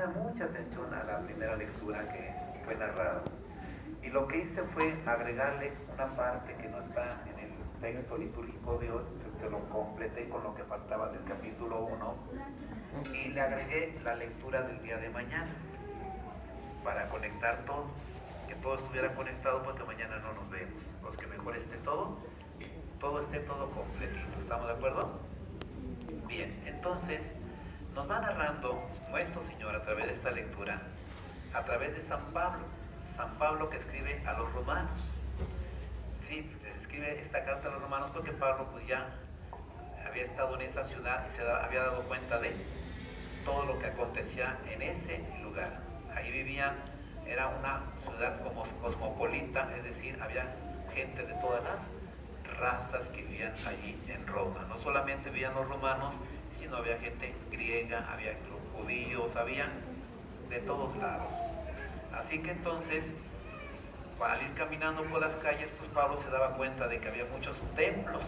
mucha atención a la primera lectura que fue narrada. Y lo que hice fue agregarle una parte que no está en el texto litúrgico de hoy, se lo completé con lo que faltaba del capítulo 1 y le agregué la lectura del día de mañana para conectar todo, que todo estuviera conectado porque mañana no nos vemos, porque mejor esté todo esté todo completito. ¿Estamos de acuerdo? Bien, entonces nos va narrando nuestro Señor a través de esta lectura, a través de San Pablo que escribe a los romanos. Sí, les escribe esta carta a los romanos porque Pablo pues ya había estado en esa ciudad y había dado cuenta de todo lo que acontecía en ese lugar. Ahí vivían, era una ciudad como cosmopolita, es decir, había gente de todas las razas que vivían allí en Roma. No solamente vivían los romanos, sino había gente griega, había judíos, había de todos lados. Así que entonces, al ir caminando por las calles, pues Pablo se daba cuenta de que había muchos templos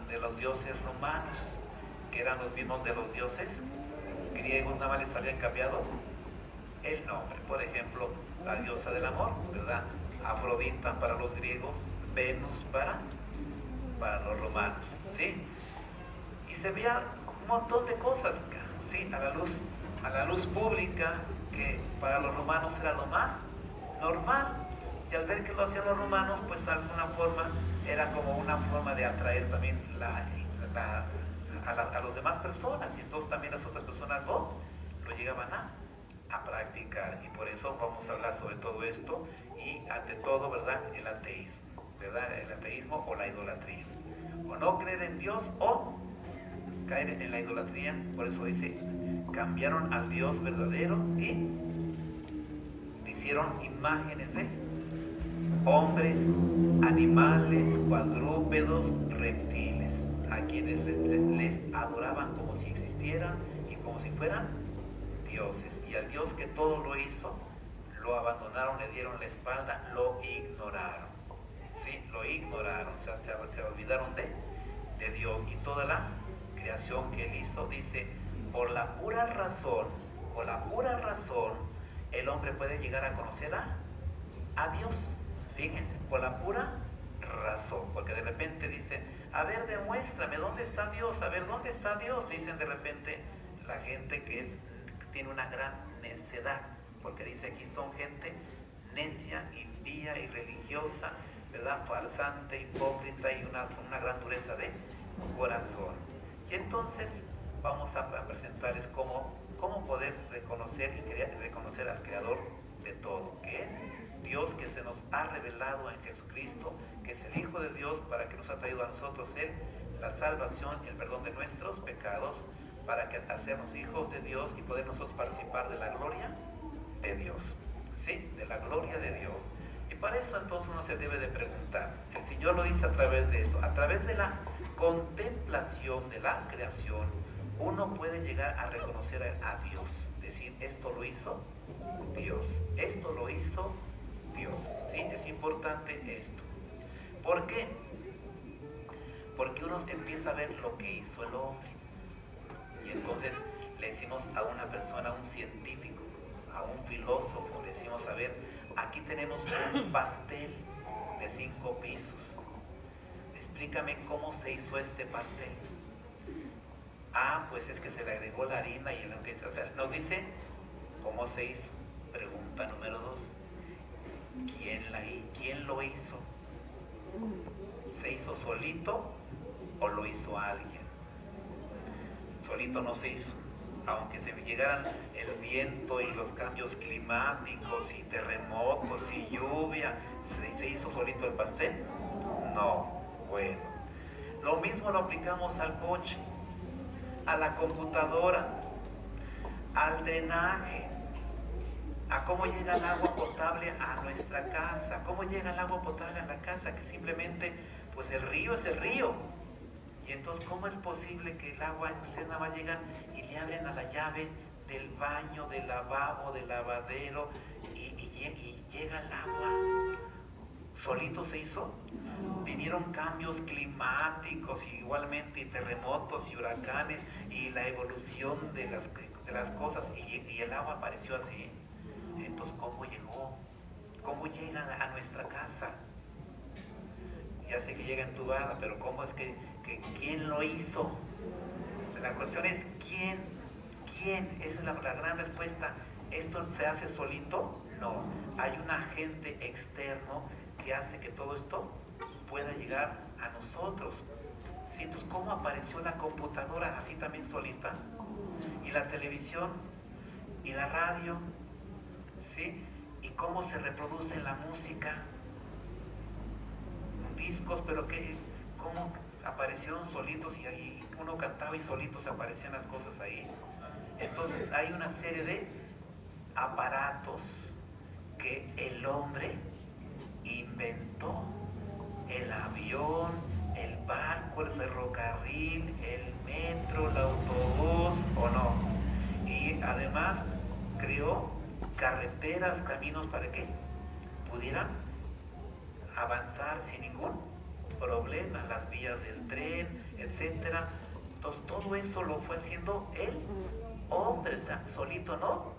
de los dioses romanos, que eran los mismos de los dioses griegos, nada más les habían cambiado el nombre. Por ejemplo, la diosa del amor, ¿verdad? Afrodita para los griegos, Venus para los romanos, ¿sí? Y se veía un montón de cosas, ¿sí? A la luz pública, que para los romanos era lo más normal. Y al ver que lo hacían los romanos, pues de alguna forma era como una forma de atraer también a las demás personas, y entonces también las otras personas lo llegaban a practicar. Y por eso vamos a hablar sobre todo esto y ante todo, ¿verdad?, el ateísmo, ¿verdad? El ateísmo o la idolatría, o no creer en Dios o caer en la idolatría. Por eso dice, cambiaron al Dios verdadero y hicieron imágenes de hombres, animales, cuadrúpedos, reptiles, a quienes les adoraban como si existieran y como si fueran dioses. Y al Dios que todo lo hizo, lo abandonaron, le dieron la espalda, lo ignoraron. Sí, lo ignoraron, o sea, se olvidaron de Dios. Y toda la creación que él hizo, dice, por la pura razón, el hombre puede llegar a conocer a Dios. Fíjense, por la pura razón, porque de repente dicen, a ver, demuéstrame, ¿dónde está Dios? A ver, ¿dónde está Dios? Dicen de repente la gente que tiene una gran necedad, porque dice aquí son gente necia, impía y religiosa, ¿verdad? Farsante, hipócrita y una gran dureza de corazón. Y entonces vamos a presentarles cómo poder reconocer y reconocer al Creador de todo, que es Dios, que se nos ha revelado en Jesucristo, que es el Hijo de Dios, para que nos ha traído a nosotros Él la salvación y el perdón de nuestros pecados, para que hacemos hijos de Dios y poder nosotros participar de la gloria de Dios, ¿sí? De la gloria de Dios. Y para eso entonces uno se debe de preguntar, el Señor lo dice a través de esto, a través de la contemplación de la creación, uno puede llegar a reconocer a Dios, decir, esto lo hizo Dios, esto lo hizo Dios, ¿sí? Es importante esto. ¿Por qué? Porque uno empieza a ver lo que hizo el hombre. Y entonces le decimos a una persona, a un científico, a un filósofo, le decimos, a ver, aquí tenemos un pastel de 5 pisos. Explícame cómo se hizo este pastel. Ah, pues es que se le agregó la harina y o sea, nos dice cómo se hizo. Pregunta número 2. ¿Quién lo hizo? ¿Se hizo solito o lo hizo alguien? Solito no se hizo. Aunque se llegaran el viento y los cambios climáticos y terremotos y lluvia, ¿se hizo solito el pastel? No. Bueno, lo mismo lo aplicamos al coche, a la computadora, al drenaje, a cómo llega el agua potable a nuestra casa, cómo llega el agua potable a la casa, que simplemente, pues el río es el río. Y entonces, ¿cómo es posible que el agua, ustedes nada más llegan y le abren a la llave del baño, del lavabo, del lavadero, y llega el agua? ¿Solito se hizo? Vinieron cambios climáticos, igualmente, y terremotos y huracanes, y la evolución de de las cosas y el agua apareció así. Entonces, ¿cómo llegó? ¿Cómo llegan a nuestra casa? Ya sé que llega entubada, pero ¿cómo es que quién lo hizo? La cuestión es ¿quién? Esa es la gran respuesta. ¿Esto se hace solito? No. Hay un agente externo que hace que todo esto pueda llegar a nosotros. ¿Sí? Entonces, ¿cómo apareció la computadora así también solita? Y la televisión, y la radio, ¿sí? Y cómo se reproduce la música, discos, pero cómo aparecieron solitos y ahí uno cantaba y solitos aparecían las cosas ahí. Entonces hay una serie de aparatos que el hombre inventó: el avión, el barco, el ferrocarril, el metro, el autobús, ¿o no? Y además creó carreteras, caminos para que pudieran avanzar sin ningún problema, las vías del tren, etcétera. Entonces todo eso lo fue haciendo el hombre, o sea, solito no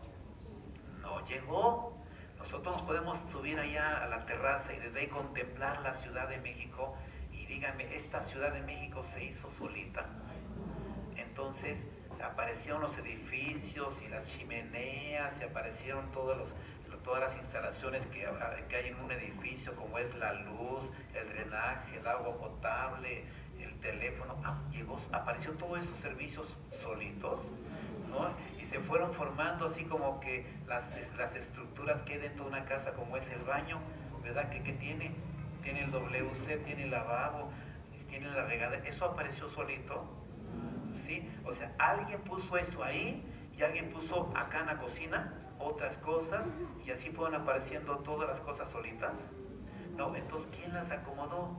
llegó. Nosotros nos podemos subir allá a la terraza y desde ahí contemplar la Ciudad de México y díganme, ¿esta Ciudad de México se hizo solita? Entonces aparecieron los edificios y las chimeneas y aparecieron todas las instalaciones que hay en un edificio, como es la luz, el drenaje, el agua potable, el teléfono. Apareció todos esos servicios solitos, ¿no? Y se fueron formando así como que las estructuras que hay dentro de una casa, como es el baño, ¿verdad? Que tiene el WC, tiene el lavabo, tiene la regadera. Eso apareció solito, ¿sí? O sea, alguien puso eso ahí y alguien puso acá en la cocina otras cosas y así fueron apareciendo todas las cosas solitas. No, entonces ¿quién las acomodó?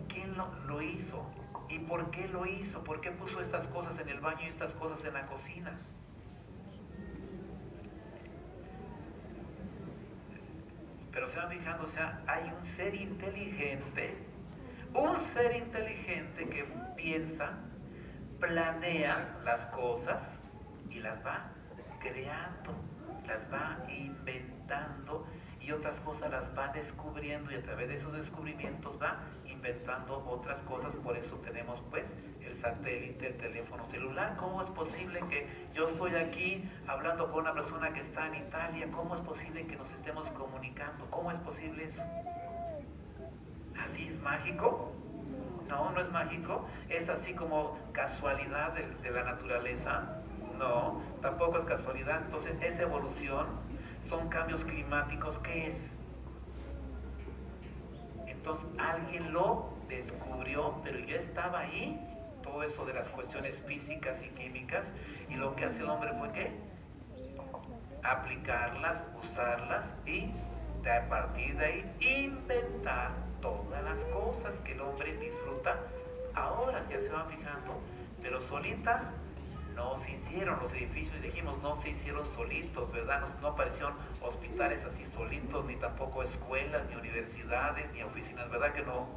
¿Quién lo hizo? ¿Y por qué lo hizo? ¿Por qué puso estas cosas en el baño y estas cosas en la cocina? Pero se van fijando, o sea, hay un ser inteligente que piensa, planea las cosas y las va creando, las va inventando y otras cosas las va descubriendo y a través de esos descubrimientos va inventando otras cosas. Por eso tenemos pues el satélite, el teléfono celular. ¿Cómo es posible que yo estoy aquí hablando con una persona que está en Italia? ¿Cómo es posible que nos estemos comunicando? ¿Cómo es posible eso? ¿Así es mágico? No, no es mágico. ¿Es así como casualidad de la naturaleza? No, tampoco es casualidad. Entonces es evolución, son cambios climáticos. ¿Qué es? Entonces alguien lo descubrió, pero ya estaba ahí todo eso de las cuestiones físicas y químicas, y lo que hace el hombre fue ¿qué? Aplicarlas, usarlas y a partir de ahí inventar todas las cosas que el hombre disfruta ahora. Ya se van fijando, pero solitas no se hicieron los edificios, y dijimos no se hicieron solitos, ¿verdad? No aparecieron hospitales así solitos, ni tampoco escuelas, ni universidades, ni oficinas, ¿verdad que no?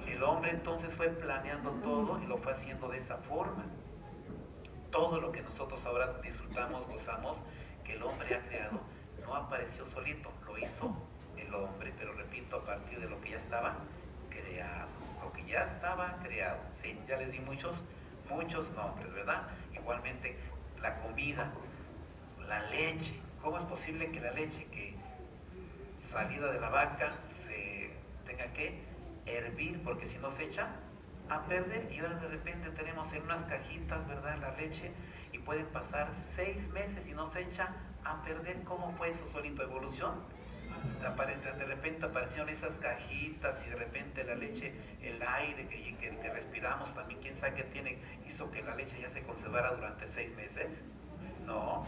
El hombre entonces fue planeando todo y lo fue haciendo de esa forma. Todo lo que nosotros ahora disfrutamos, gozamos, que el hombre ha creado, no apareció solito, lo hizo el hombre, pero repito, a partir de lo que ya estaba creado, lo que ya estaba creado, ¿sí? Ya les di muchos nombres, ¿verdad? Igualmente la comida, la leche. ¿Cómo es posible que la leche que salida de la vaca se tenga que hervir, porque si no se echa a perder? Y ahora de repente tenemos en unas cajitas, ¿verdad?, la leche, y pueden pasar 6 meses y no se echa a perder. ¿Cómo fue eso solito? ¿Evolución? De repente aparecieron esas cajitas y de repente la leche, el aire que respiramos también, quién sabe qué hizo que la leche ya se conservara durante 6 meses. No.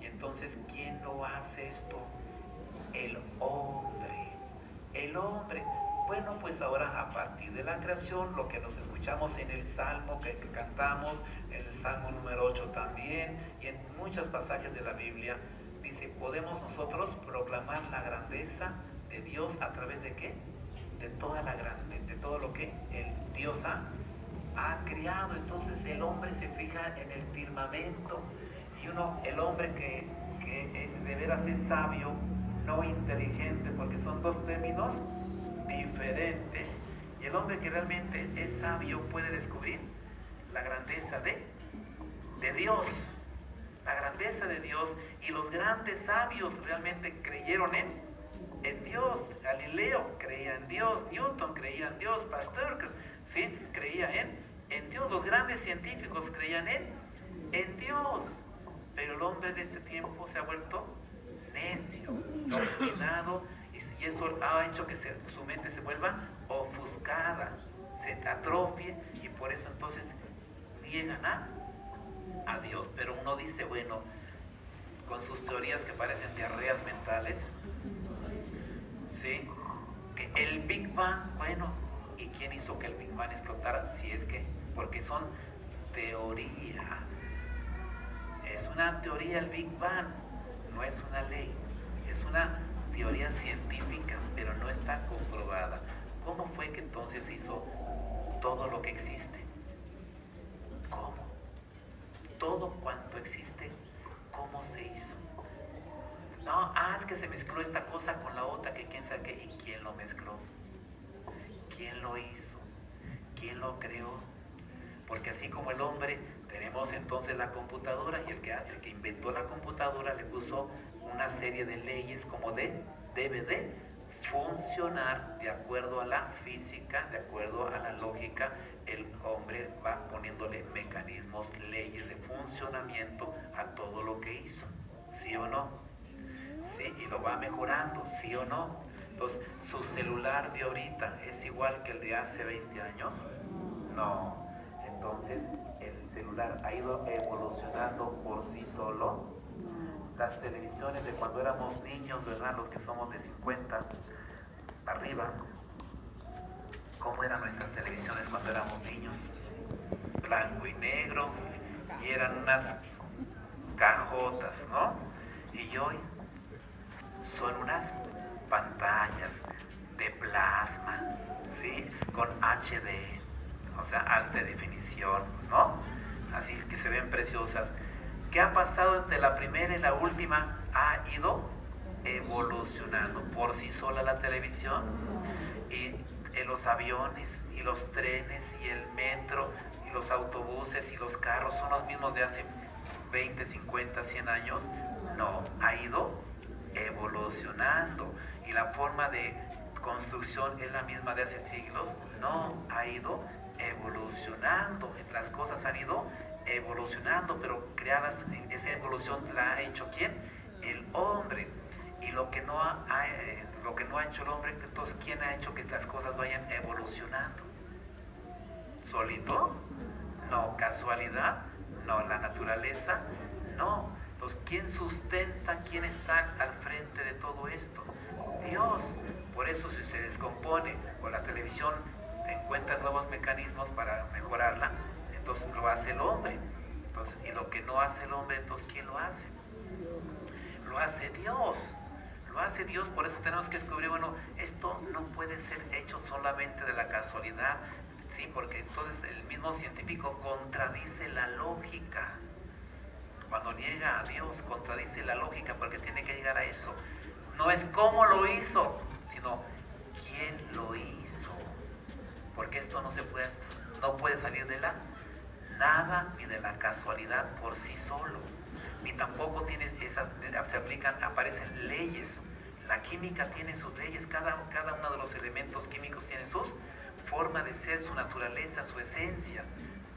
Y entonces, ¿quién lo hace esto? El hombre. El hombre. Bueno, pues ahora a partir de la creación, lo que nos escuchamos en el Salmo que cantamos, en el Salmo número 8 también, y en muchos pasajes de la Biblia, dice, podemos nosotros proclamar la grandeza de Dios a través de ¿qué? De todo lo que el Dios ha creado. Entonces el hombre se fija en el firmamento Y el hombre que de veras es sabio, no inteligente, porque son dos términos diferentes. Y el hombre que realmente es sabio puede descubrir la grandeza de Dios. La grandeza de Dios. Y los grandes sabios realmente creyeron en Dios. Galileo creía en Dios, Newton creía en Dios, Pasteur, ¿sí?, creía en Dios. Los grandes científicos creían en Dios. Pero el hombre de este tiempo se ha vuelto necio, obstinado, y eso ha hecho que su mente se vuelva ofuscada, se atrofie, y por eso entonces niegan a Dios. Pero uno dice, bueno, con sus teorías que parecen diarreas mentales, ¿sí?, que el Big Bang, bueno, ¿y quién hizo que el Big Bang explotara? Si es que, porque son teorías. Es una teoría el Big Bang, no es una ley, es una teoría científica, pero no está comprobada. ¿Cómo fue que entonces hizo todo lo que existe? ¿Cómo? Todo cuanto existe, ¿cómo se hizo? No, es que se mezcló esta cosa con la otra, que quién sabe qué. ¿Y quién lo mezcló? ¿Quién lo hizo? ¿Quién lo creó? Porque así como el hombre, tenemos entonces la computadora, y el que inventó la computadora le puso una serie de leyes como debe de funcionar de acuerdo a la física, de acuerdo a la lógica. El hombre va poniéndole mecanismos, leyes de funcionamiento a todo lo que hizo, ¿sí o no? Sí, y lo va mejorando, ¿sí o no? Entonces, ¿su celular de ahorita es igual que el de hace 20 años? No. Entonces, el celular ha ido evolucionando por sí solo. Las televisiones de cuando éramos niños, ¿verdad?, los que somos de 50 arriba, ¿cómo eran nuestras televisiones cuando éramos niños? Blanco y negro, y eran unas cajotas, ¿no? Y hoy son unas pantallas de plasma, ¿sí?, con HD, o sea, alta definición, ¿no? Así que se ven preciosas. ¿Qué ha pasado entre la primera y la última? Ha ido evolucionando por sí sola la televisión, y los aviones y los trenes y el metro y los autobuses y los carros son los mismos de hace 20, 50, 100 años. No, ha ido evolucionando, y la forma de construcción es la misma de hace siglos. No, ha ido evolucionando. Las cosas han ido evolucionando, pero creadas, esa evolución la ha hecho ¿quién? El hombre. Y lo que no ha hecho el hombre, entonces ¿quién ha hecho que las cosas vayan evolucionando? ¿Solito? No. ¿Casualidad? No. ¿La naturaleza? No. Entonces, ¿quién sustenta, quién está al frente de todo esto? Dios. Por eso, si se descompone o la televisión encuentra nuevos mecanismos para mejorarla, entonces lo hace el hombre. Entonces, y lo que no hace el hombre, entonces ¿quién lo hace? Lo hace Dios. Lo hace Dios. Por eso tenemos que descubrir, bueno, esto no puede ser hecho solamente de la casualidad, sí, porque entonces el mismo científico contradice la lógica. Cuando niega a Dios, contradice la lógica, porque tiene que llegar a eso. No es cómo lo hizo, sino quién lo hizo. Porque esto no puede salir de la nada ni de la casualidad por sí solo. Ni tampoco aparecen leyes. La química tiene sus leyes, cada uno de los elementos químicos tiene su forma de ser, su naturaleza, su esencia,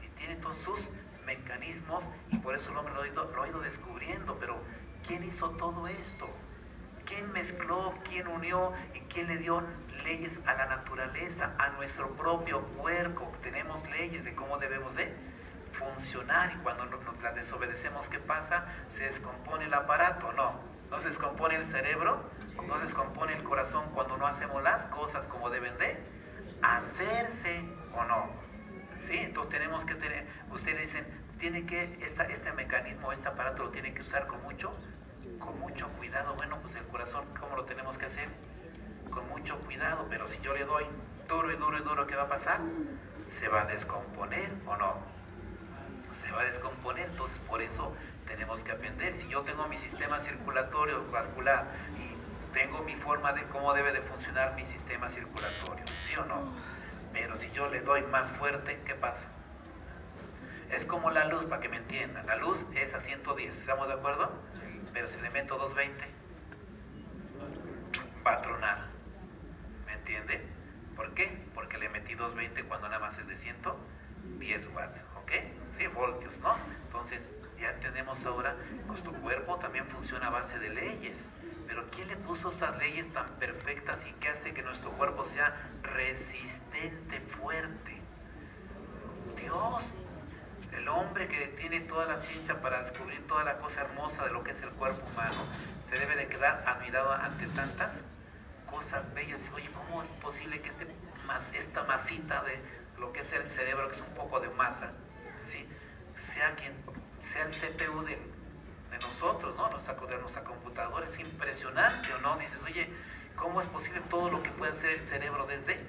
y tiene todos sus mecanismos, y por eso el hombre lo ha ido descubriendo. Pero ¿quién hizo todo esto? ¿Quién mezcló, quién unió y quién le dio leyes a la naturaleza, a nuestro propio cuerpo? Tenemos leyes de cómo debemos de funcionar, y cuando nos las desobedecemos, ¿qué pasa? ¿Se descompone el aparato? No se descompone el cerebro, no se descompone el corazón cuando no hacemos las cosas como deben de hacerse, ¿o no? Sí, entonces tenemos que tener, ustedes dicen, este mecanismo, este aparato lo tiene que usar con mucho cuidado. Bueno, pues el corazón, ¿cómo lo tenemos que hacer? Con mucho cuidado. Pero si yo le doy duro y duro y duro, ¿qué va a pasar? Se va a descomponer, ¿o no? Se va a descomponer. Entonces, por eso tenemos que aprender. Si yo tengo mi sistema circulatorio vascular y tengo mi forma de cómo debe de funcionar mi sistema circulatorio, ¿sí o no? Pero si yo le doy más fuerte, ¿qué pasa? Es como la luz, para que me entiendan. La luz es a 110, ¿estamos de acuerdo? Pero si le meto 220, va a tronar. ¿Me entiende? ¿Por qué? Porque le metí 220 cuando nada más es de 110 watts, ¿ok? Sí, voltios, ¿no? Entonces, ya entendemos ahora, nuestro cuerpo también funciona a base de leyes. Pero ¿quién le puso estas leyes tan perfectas y qué hace que nuestro cuerpo sea resistente, fuerte? Dios. El hombre que tiene toda la ciencia para descubrir toda la cosa hermosa de lo que es el cuerpo humano, se debe de quedar admirado ante tantas cosas bellas. Oye, ¿cómo es posible que esta masita de lo que es el cerebro, que es un poco de masa, ¿sí?, sea el CPU de nosotros, ¿no? De nuestra computadora? Es impresionante, ¿o no? Dices, oye, ¿cómo es posible todo lo que puede hacer el cerebro desde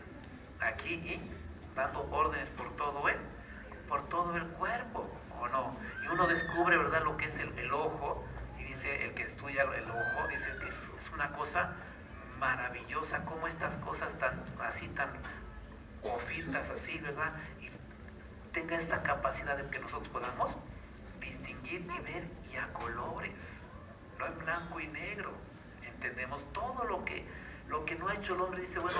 aquí y dando órdenes por todo el cuerpo, ¿o no? Y uno descubre, ¿verdad?, lo que es el ojo, y dice el que estudia el ojo, dice que es una cosa maravillosa, como estas cosas tan ofitas así, ¿verdad?, y tenga esta capacidad de que nosotros podamos distinguir y ver y a colores, no en blanco y negro. Entendemos todo lo que no ha hecho el hombre. Dice, bueno,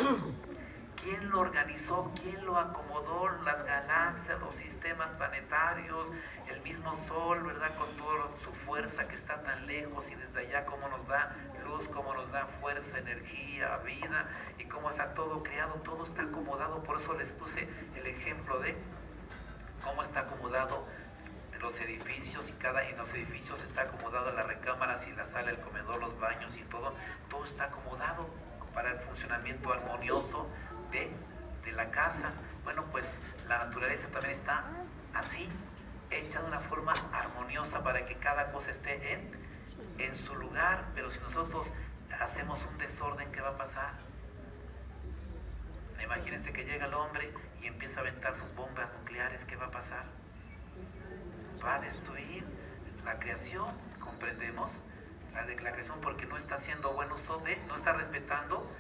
¿quién lo organizó? ¿Quién lo acomodó? Las galaxias, los sistemas planetarios, el mismo Sol, ¿verdad?, con toda su fuerza que está tan lejos, y desde allá cómo nos da luz, cómo nos da fuerza, energía, vida, y cómo está todo creado, todo está acomodado. Por eso les puse el ejemplo de cómo está acomodado los edificios, y en los edificios está acomodado las recámaras y la sala, el comedor, los baños y todo está acomodado para el funcionamiento armonioso de la casa. Bueno, pues la naturaleza también está así, hecha de una forma armoniosa para que cada cosa esté en su lugar. Pero si nosotros hacemos un desorden, ¿qué va a pasar? Imagínense que llega el hombre y empieza a aventar sus bombas nucleares, ¿qué va a pasar? Va a destruir la creación, ¿comprendemos? La creación, porque no está haciendo buen uso no está respetando,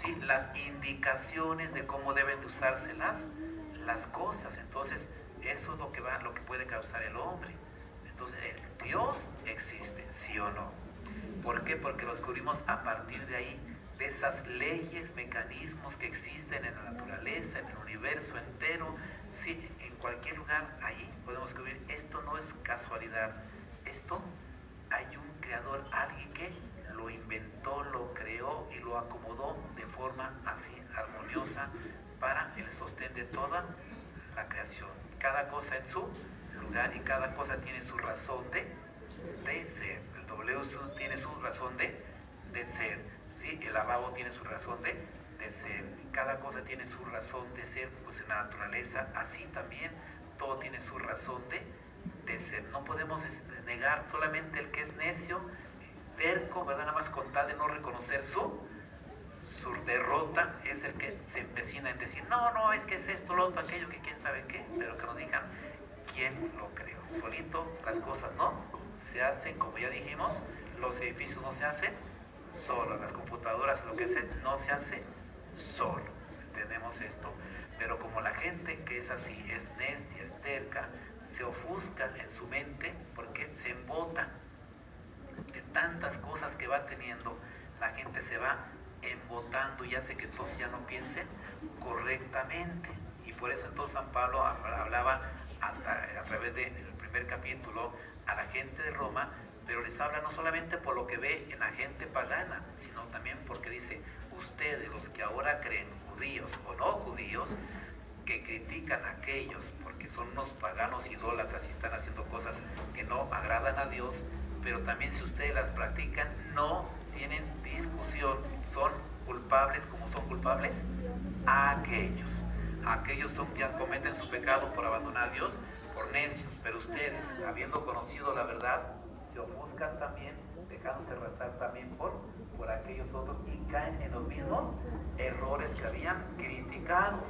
¿sí?, las indicaciones de cómo deben de usarse las cosas. Entonces, eso es lo que puede causar el hombre. Entonces, Dios existe, ¿sí o no? ¿Por qué? Porque lo descubrimos a partir de ahí, de esas leyes, mecanismos que existen en la naturaleza, en el universo entero. Sí, en cualquier lugar, ahí podemos descubrir, esto no es casualidad, esto hay un creador, alguien que lo inventó, lo creó y lo acomodó de forma así armoniosa para el sostén de toda la creación. Cada cosa en su lugar, y cada cosa tiene su razón de ser. El W tiene su razón de ser, ¿sí? El lavabo tiene su razón de ser. Cada cosa tiene su razón de ser. Pues en la naturaleza así también todo tiene su razón de ser. No podemos negar. Solamente el que es necio, terco, ¿verdad?, nada más con tal de no reconocer su derrota, es el que se empecina en decir, no, es que es esto, lo otro, aquello, que quién sabe qué. Pero que nos digan quién lo creó. Solito las cosas no se hacen, como ya dijimos. Los edificios no se hacen solos, las computadoras, lo que sea, no se hace solo. Entendemos esto. Pero como la gente que es así, es necia, es terca, se ofusca en su mente, porque se embota de tantas cosas que va teniendo, la gente se va embotando y hace que todos ya no piensen correctamente. Y por eso entonces San Pablo hablaba a través del primer capítulo a la gente de Roma, pero les habla no solamente por lo que ve en la gente pagana, sino también porque dice, ustedes, los que ahora creen, judíos o no judíos, que critican a aquellos porque son unos paganos idólatras y están haciendo cosas que no agradan a Dios, pero también si ustedes las practican, no tienen discusión, son culpables como son culpables a aquellos. Aquellos son que cometen su pecado por abandonar a Dios, por necios, pero ustedes, habiendo conocido la verdad, se ofuscan también, dejándose arrastrar también por aquellos otros, y caen en los mismos errores que habían criticado.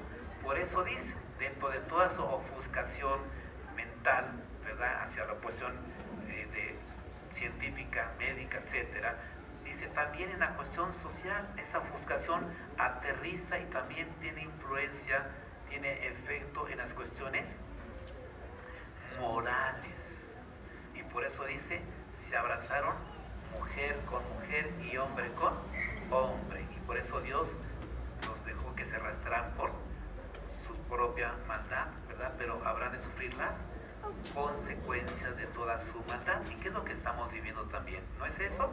Por eso dice, dentro de toda su ofuscación mental, ¿verdad?, hacia la cuestión también en la cuestión social. Esa ofuscación aterriza y también tiene influencia, tiene efecto en las cuestiones morales. Y por eso dice, se abrazaron mujer con mujer y hombre con hombre. Y por eso Dios nos dejó que se arrastraran por su propia maldad, ¿verdad? Pero habrán de sufrir las consecuencias de toda su maldad. ¿Y qué es lo que estamos viviendo también? ¿No es eso?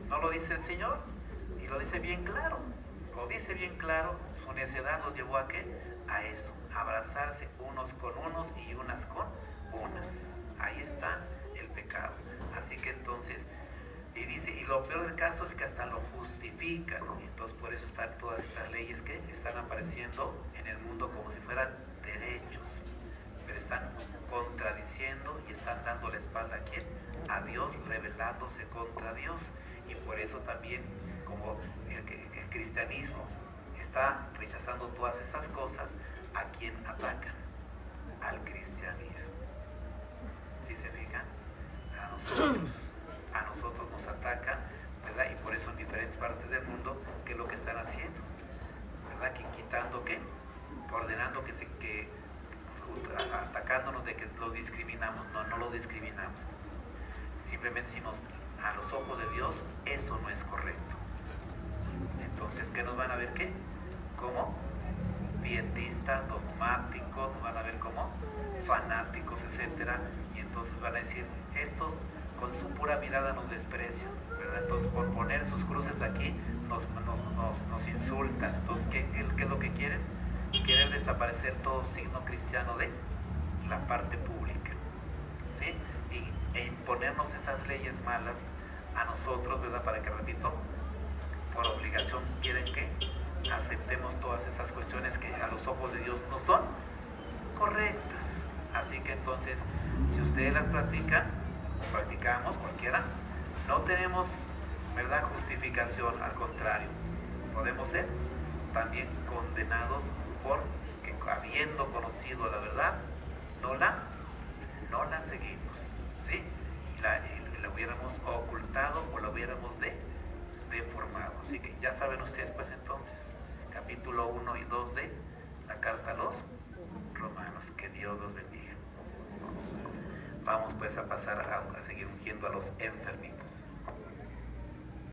¿No lo dice el Señor? Y lo dice bien claro. Lo dice bien claro. Su necedad nos llevó a ¿qué? A eso. A abrazarse unos con unos y unas con unas. Ahí está el pecado. Así que entonces, y dice, y lo peor del caso es que hasta lo justifican. Entonces por eso están todas estas leyes que están apareciendo en el mundo como si fueran derechos. Pero están contradiciendo y están dando la espalda ¿a quién? A Dios, rebelándose contra Dios. Y por eso también, como el cristianismo está rechazando todas esas cosas, ¿a quién atacan? Al cristianismo. ¿Sí se fijan? A nosotros nos atacan, ¿verdad? Y por eso en diferentes partes del mundo, ¿qué es lo que están haciendo? ¿Verdad? Que quitando, ¿qué? Ordenando atacándonos de que los discriminamos. No, no los discriminamos. Simplemente decimos, a los ojos de Dios, eso no es correcto. Entonces, ¿qué nos van a ver qué? Como pietistas, dogmáticos, nos van a ver como fanáticos, etcétera. Y entonces van a decir, estos con su pura mirada nos desprecian, ¿verdad? Entonces, por poner sus cruces aquí, nos insultan. Entonces, ¿qué es lo que quieren? Quieren desaparecer todo signo cristiano de la parte pública, ¿sí? E imponernos esas leyes malas a nosotros, ¿verdad? Para que, repito, por obligación quieren que aceptemos todas esas cuestiones que a los ojos de Dios no son correctas. Así que entonces, si ustedes las practican, o practicamos cualquiera, no tenemos, ¿verdad?, justificación. Al contrario, podemos ser también condenados porque habiendo conocido la verdad, no la seguimos, ¿sí? La hubiéramos ocultado o la hubiéramos deformado. Así que ya saben ustedes, pues entonces, capítulo 1 y 2 de la carta a los Romanos. Que Dios los bendiga. Vamos pues a pasar a seguir ungiendo a los enfermitos.